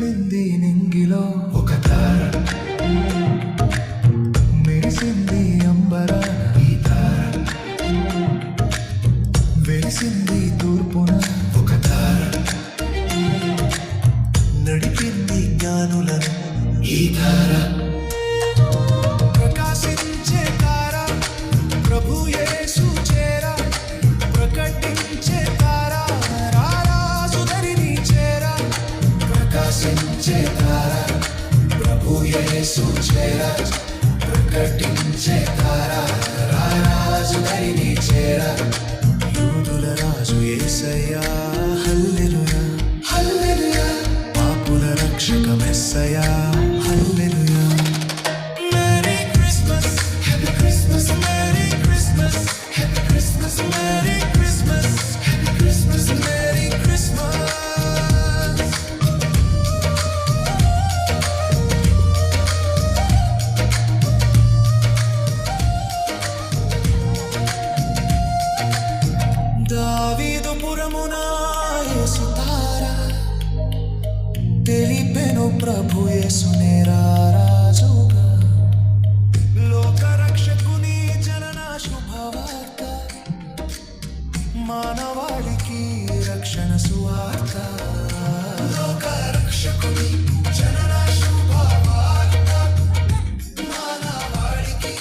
తేలింది నింగిలో ఒక తార, మెరిసింది అంబరాన ఈ తార, వెలిసింది తూర్పున ఒక తార, నడిపింది జ్ఞానులను ఈ తార. ప్రకాశించే తార ప్రభు యేసు చేరా, ప్రకటించే తార రారాజు దరిని చేరా. ప్రకాశించే తార ప్రభు యేసు చేరా, ప్రకటించే తార రారాజు దరిని చేరా. యూదుల రాజు యేసయ్యా హల్లెలూయా హల్లెలూయా, పాపుల రక్షక మెస్సయ్యా హల్లెలూయా. Merry Christmas, Happy Christmas, Merry Christmas, Happy Christmas, Merry Christmas, Happy Christmas, Merry Christmas. దావీదుపురమున యేసు తార, తెలిపెను ప్రభు యేసునే రారాజుగా. లోకరక్షకుని జనన శుభవార్త, మానవాళికి రక్షణ సువార్త. లోకరక్షకుని జనన శుభవార్త, మానవాళికి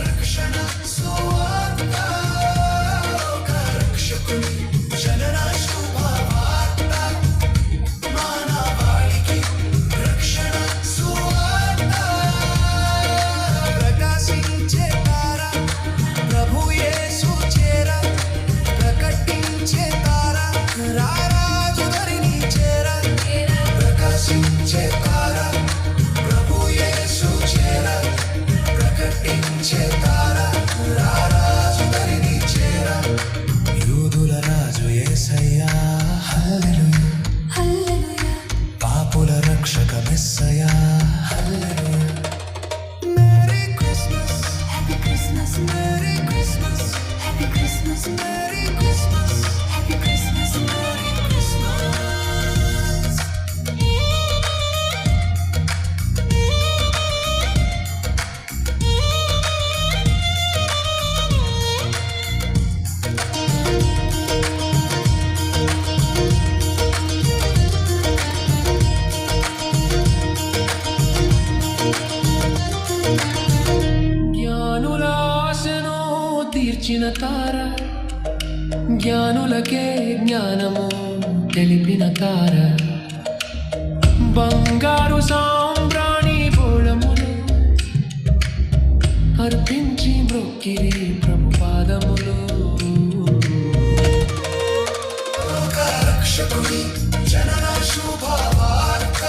రక్షణ సువార్త. లోకరక్షకుని జనన శుభవార్త, మానవాళికి రక్షణ సువార్త. ప్రకాశించే తార ప్రభు యేసు చేరా, ప్రకటించే తార రారాజు దరిని చేరా. ప్రకాశించే తార ప్రభు యేసు చేరా, ప్రకటించే తార రారాజు దరిని చేరా. యూదుల రాజు యేసయ్యా హల్లెలూయా హల్లెలూయా, పాపుల రక్షక మెస్సయ్యా హల్లెలూయా. Merry Christmas, Happy Christmas, Merry Christmas, Happy Christmas, Merry Christmas, Happy Christmas, Merry Christmas. జ్ఞానుల ఆశను తీర్చిన తార, జ్ఞానులకే జ్ఞానము తెలిపిన తార. బంగారు సాంబ్రాణి బోళములు అర్పించి మ్రొక్కిరి ప్రభు పాదములు. లోకరక్షకుని జనన శుభవార్త,